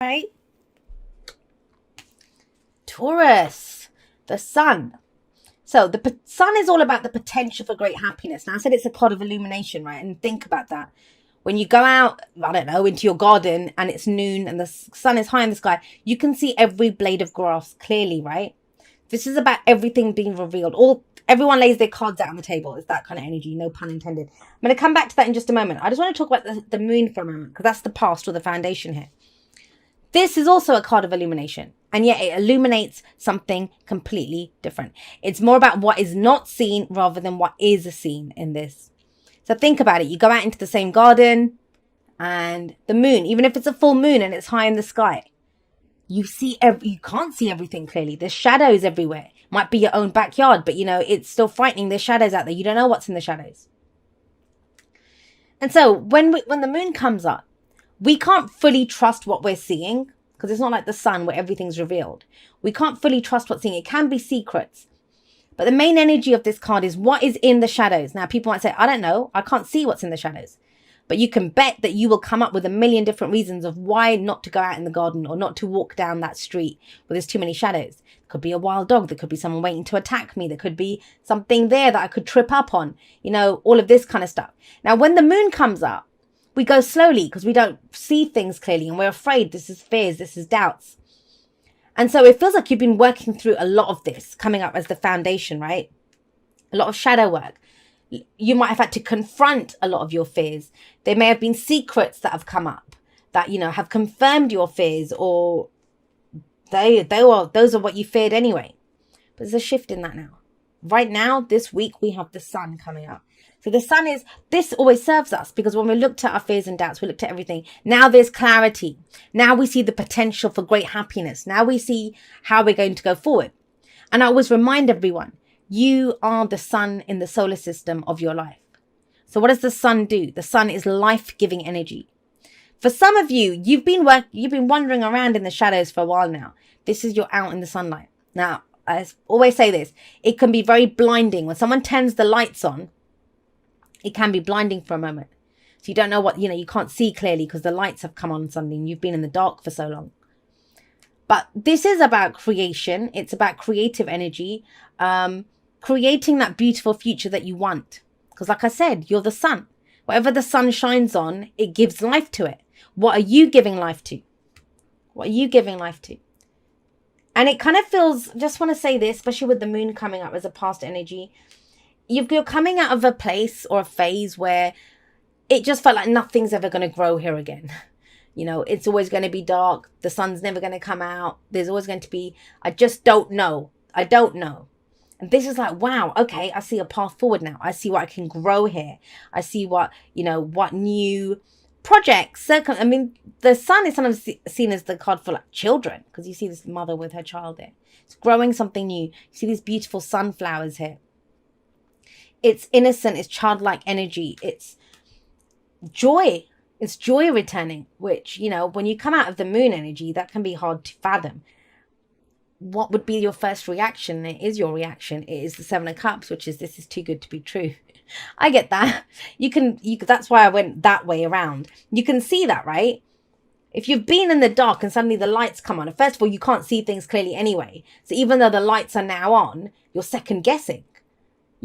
Right? Taurus, the sun. So the sun is all about the potential for great happiness. Now I said it's a cloud of illumination, right? And think about that. When you go out, I don't know, into your garden and it's noon and the sun is high in the sky, you can see every blade of grass clearly, right? This is about everything being revealed. Everyone lays their cards out on the table. It's that kind of energy, no pun intended. I'm going to come back to that in just a moment. I just want to talk about the moon for a moment because that's the past or the foundation here. This is also a card of illumination, and yet it illuminates something completely different. It's more about what is not seen rather than what is seen in this. So think about it. You go out into the same garden and the moon, even if it's a full moon and it's high in the sky, you can't see everything clearly. There's shadows everywhere. Might be your own backyard, but it's still frightening. There's shadows out there. You don't know what's in the shadows. And so when the moon comes up, we can't fully trust what we're seeing because it's not like the sun where everything's revealed. We can't fully trust what's seeing. It can be secrets. But the main energy of this card is what is in the shadows. Now, people might say, I don't know. I can't see what's in the shadows. But you can bet that you will come up with a million different reasons of why not to go out in the garden or not to walk down that street where there's too many shadows. There could be a wild dog. There could be someone waiting to attack me. There could be something there that I could trip up on. All of this kind of stuff. Now, when the moon comes up, we go slowly because we don't see things clearly and we're afraid. This is fears. This is doubts. And so it feels like you've been working through a lot of this coming up as the foundation, right? A lot of shadow work. You might have had to confront a lot of your fears. There may have been secrets that have come up that, have confirmed your fears, or those are what you feared anyway. But there's a shift in that now. Right now, this week, we have the sun coming up. So the sun this always serves us because when we looked at our fears and doubts, we looked at everything. Now there's clarity. Now we see the potential for great happiness. Now we see how we're going to go forward. And I always remind everyone, you are the sun in the solar system of your life. So what does the sun do? The sun is life-giving energy. For some of you, you've been wandering around in the shadows for a while now. This is you're out in the sunlight. Now, I always say this, it can be very blinding. When someone turns the lights on, it can be blinding for a moment. So you don't know what, you can't see clearly because the lights have come on suddenly and you've been in the dark for so long. But this is about creation. It's about creative energy, creating that beautiful future that you want. Because like I said, you're the sun. Whatever the sun shines on, it gives life to it. What are you giving life to? What are you giving life to? And it kind of feels, just want to say this, especially with the moon coming up as a past energy, you're coming out of a place or a phase where it just felt like nothing's ever going to grow here again. It's always going to be dark. The sun's never going to come out. There's always going to be, I just don't know. I don't know. And this is like, wow, okay, I see a path forward now. I see what I can grow here. I see what new projects. The sun is sometimes seen as the card for like children because you see this mother with her child there. It's growing something new. You see these beautiful sunflowers here. It's innocent. It's childlike energy. It's joy. It's joy returning, which, when you come out of the moon energy, that can be hard to fathom. What would be your first reaction? It is your reaction. It is the Seven of Cups, which is, this is too good to be true. I get that. That's why I went that way around. You can see that, right? If you've been in the dark and suddenly the lights come on, first of all, you can't see things clearly anyway. So even though the lights are now on, you're second guessing.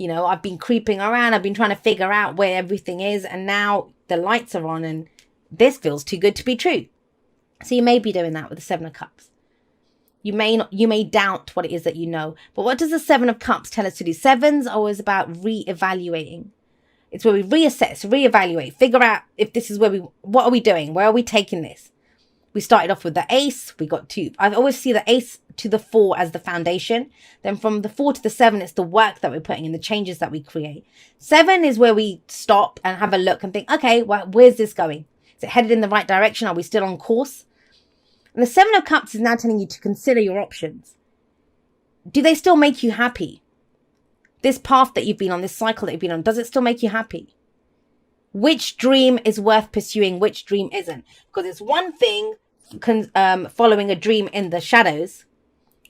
I've been creeping around. I've been trying to figure out where everything is. And now the lights are on and this feels too good to be true. So you may be doing that with the Seven of Cups. You may doubt what it is that you know. But what does the Seven of Cups tell us to do? Sevens are always about re-evaluating. It's where we reassess, reevaluate, figure out if this is what are we doing? Where are we taking this? We started off with the ace. We got two. I always see the ace to the 4 as the foundation. Then from the 4 to the 7, it's the work that we're putting in, the changes that we create. 7 is where we stop and have a look and think, okay, well, where's this going? Is it headed in the right direction? Are we still on course? And the 7 of Cups is now telling you to consider your options. Do they still make you happy? This path that you've been on, this cycle that you've been on, does it still make you happy? Which dream is worth pursuing? Which dream isn't? Because it's one thing following a dream in the shadows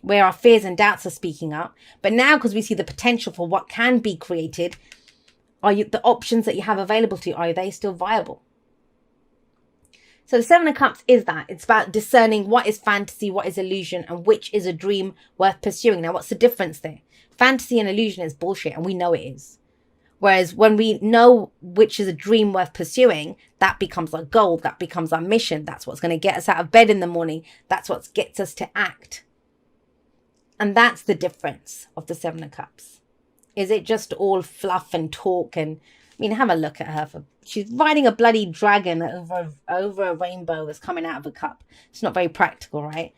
where our fears and doubts are speaking up. But now, because we see the potential for what can be created, the options that you have available to you, are they still viable? So the Seven of Cups is that. It's about discerning what is fantasy, what is illusion, and which is a dream worth pursuing. Now, what's the difference there? Fantasy and illusion is bullshit, and we know it is. Whereas when we know which is a dream worth pursuing, that becomes our goal. That becomes our mission. That's what's going to get us out of bed in the morning. That's what gets us to act. And that's the difference of the Seven of Cups. Is it just all fluff and talk? And I mean, have a look at her. She's riding a bloody dragon over a rainbow that's coming out of a cup. It's not very practical, right?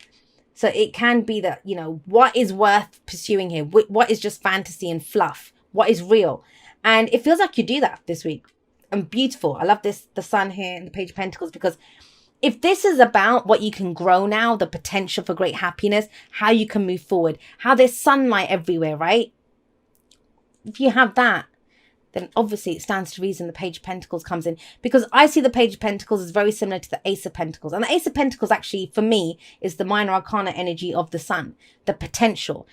So it can be that, you know, what is worth pursuing here? What is just fantasy and fluff? What is real? And it feels like you do that this week. And beautiful. I love this, the Sun here and the Page of Pentacles, because if this is about what you can grow now, the potential for great happiness, how you can move forward, how there's sunlight everywhere, right? If you have that, then obviously it stands to reason the Page of Pentacles comes in, because I see the Page of Pentacles as very similar to the Ace of Pentacles. And the Ace of Pentacles actually, for me, is the minor arcana energy of the Sun, the potential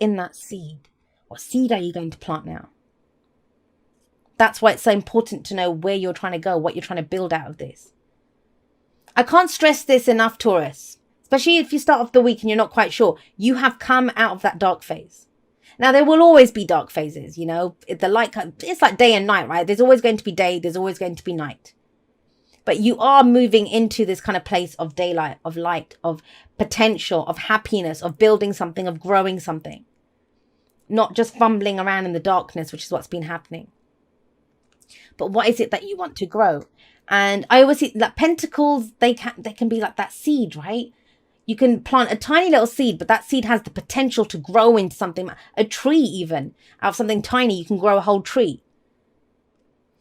in that seed. What seed are you going to plant now? That's why it's so important to know where you're trying to go, what you're trying to build out of this. I can't stress this enough, Taurus, especially if you start off the week and you're not quite sure. You have come out of that dark phase. Now, there will always be dark phases, you know. The light, it's like day and night, right? There's always going to be day. There's always going to be night. But you are moving into this kind of place of daylight, of light, of potential, of happiness, of building something, of growing something. Not just fumbling around in the darkness, which is what's been happening. But what is it that you want to grow? And I always see that pentacles, they can be like that seed, right? You can plant a tiny little seed, but that seed has the potential to grow into something, a tree even. Out of something tiny, you can grow a whole tree.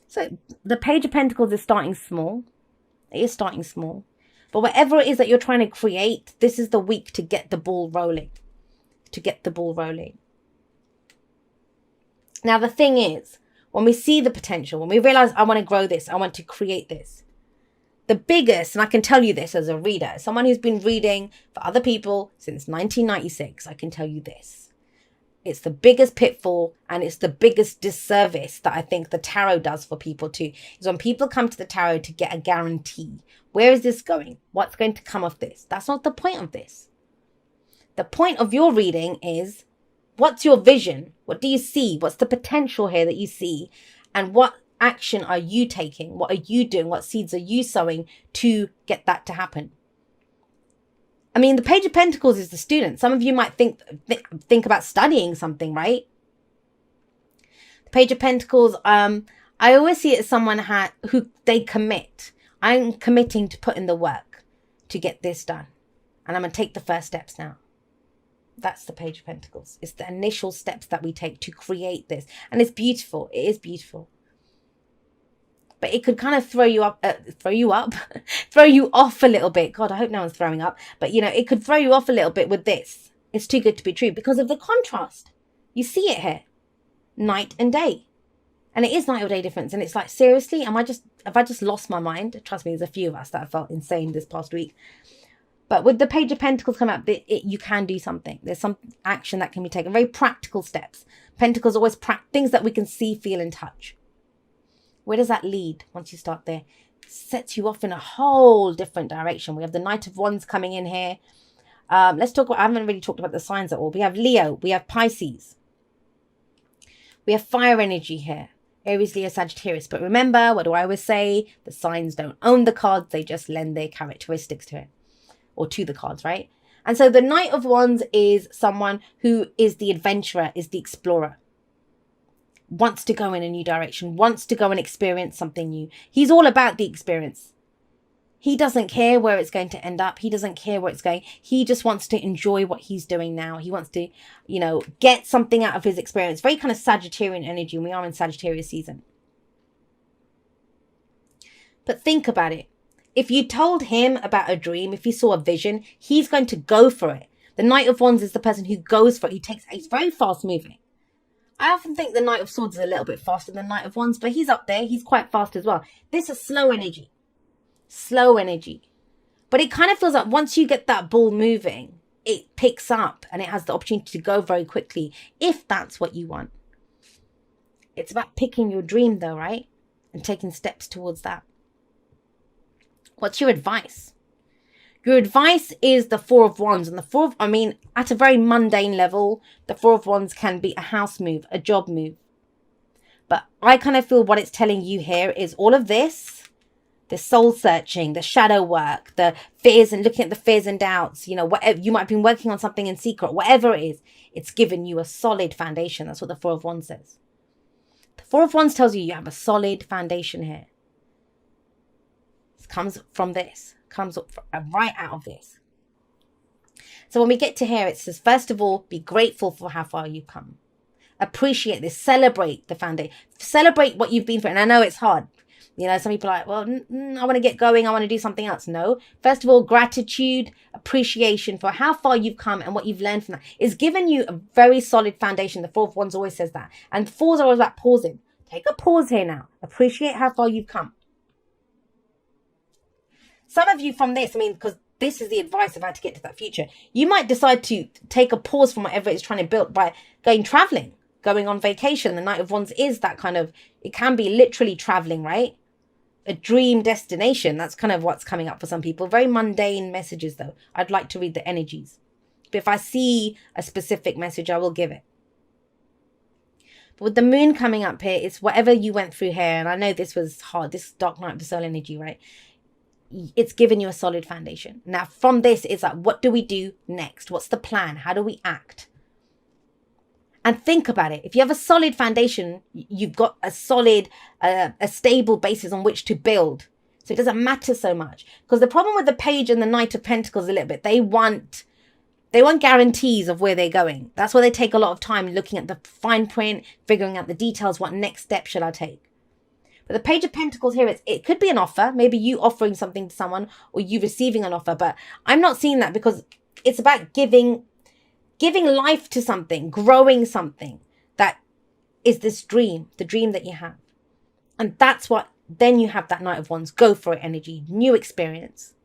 So the Page of Pentacles is starting small. It is starting small. But whatever it is that you're trying to create, this is the week to get the ball rolling. To get the ball rolling. Now, the thing is, when we see the potential, when we realize I want to grow this, I want to create this, the biggest, and I can tell you this as a reader, someone who's been reading for other people since 1996, I can tell you this. It's the biggest pitfall and it's the biggest disservice that I think the tarot does for people too, is when people come to the tarot to get a guarantee. Where is this going? What's going to come of this? That's not the point of this. The point of your reading is, what's your vision? What do you see? What's the potential here that you see? And what action are you taking? What are you doing? What seeds are you sowing to get that to happen? I mean, the Page of Pentacles is the student. Some of you might think about studying something, right? The Page of Pentacles, I always see it as someone who they commit. I'm committing to put in the work to get this done. And I'm going to take the first steps now. That's the Page of Pentacles. It's the initial steps that we take to create this. And it's beautiful. It is beautiful. But it could kind of throw you off a little bit. God, I hope no one's throwing up. But, you know, it could throw you off a little bit with this. It's too good to be true because of the contrast. You see it here. Night and day. And it is night or day difference. And it's like, seriously, have I just lost my mind? Trust me, there's a few of us that have felt insane this past week. But with the Page of Pentacles come out, you can do something. There's some action that can be taken. Very practical steps. Pentacles always things that we can see, feel, and touch. Where does that lead once you start there? It sets you off in a whole different direction. We have the Knight of Wands coming in here. Let's talk about, I haven't really talked about the signs at all. We have Leo. We have Pisces. We have fire energy here. Aries, Leo, Sagittarius. But remember, what do I always say? The signs don't own the cards. They just lend their characteristics to it. Or to the cards, right? And so the Knight of Wands is someone who is the adventurer, is the explorer. Wants to go in a new direction, wants to go and experience something new. He's all about the experience. He doesn't care where it's going to end up. He doesn't care where it's going. He just wants to enjoy what he's doing now. He wants to, you know, get something out of his experience. Very kind of Sagittarian energy, and we are in Sagittarius season. But think about it. If you told him about a dream, if he saw a vision, he's going to go for it. The Knight of Wands is the person who goes for it. He's very fast moving. I often think the Knight of Swords is a little bit faster than Knight of Wands, but he's up there. He's quite fast as well. This is slow energy. Slow energy. But it kind of feels like once you get that ball moving, it picks up and it has the opportunity to go very quickly, if that's what you want. It's about picking your dream though, right? And taking steps towards that. What's your advice? Your advice is the Four of Wands. And the Four of, I mean, at a very mundane level, the Four of Wands can be a house move, a job move. But I kind of feel what it's telling you here is all of this, the soul searching, the shadow work, the fears and looking at the fears and doubts, you know, whatever, you might have been working on something in secret, whatever it is, it's given you a solid foundation. That's what the Four of Wands says. The Four of Wands tells you you have a solid foundation here. It comes from this, comes right out of this. So when we get to here, it says, first of all, be grateful for how far you've come. Appreciate this, celebrate the foundation, celebrate what you've been through. And I know it's hard. You know, some people are like, well, I want to get going. I want to do something else. No. First of all, gratitude, appreciation for how far you've come and what you've learned from that. It's given you a very solid foundation. The Four of Wands always says that. And fours are always about pausing. Take a pause here now. Appreciate how far you've come. Some of you from this, I mean, because this is the advice of how to get to that future. You might decide to take a pause from whatever it's trying to build by going traveling, going on vacation. The Knight of Wands is that kind of, it can be literally traveling, right? A dream destination. That's kind of what's coming up for some people. Very mundane messages though. I'd like to read the energies. But if I see a specific message, I will give it. But with the moon coming up here, it's whatever you went through here. And I know this was hard. This dark night of the soul energy, right? It's given you a solid foundation. Now from this, it's like, what do we do next? What's the plan? How do we act? And think about it. If you have a solid foundation, you've got a solid, a stable basis on which to build. So it doesn't matter so much. Because the problem with the Page and the Knight of Pentacles a little bit, they want guarantees of where they're going. That's why they take a lot of time looking at the fine print, figuring out the details. What next step should I take? But the Page of Pentacles here, it could be an offer. Maybe you offering something to someone or you receiving an offer. But I'm not seeing that because it's about giving life to something, growing something that is this dream, the dream that you have. And that's what, then you have that Knight of Wands, go for it energy, new experience.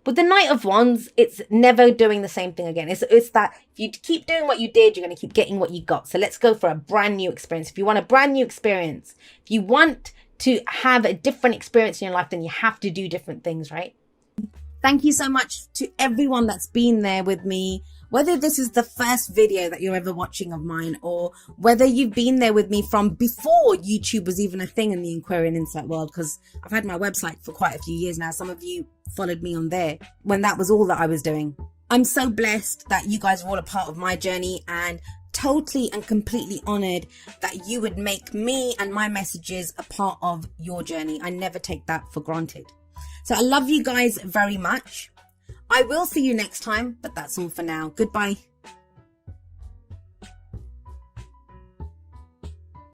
With the Knight of Wands, it's never doing the same thing again. It's that if you keep doing what you did, you're going to keep getting what you got. So let's go for a brand new experience. If you want a brand new experience, if you want to have a different experience in your life, then you have to do different things, right? Thank you so much to everyone that's been there with me. Whether this is the first video that you're ever watching of mine, or whether you've been there with me from before YouTube was even a thing in the Aquarian Insight world, because I've had my website for quite a few years now. Some of you followed me on there when that was all that I was doing. I'm so blessed that you guys are all a part of my journey, and totally and completely honored that you would make me and my messages a part of your journey. I never take that for granted. So I love you guys very much. I will see you next time, but that's all for now. Goodbye.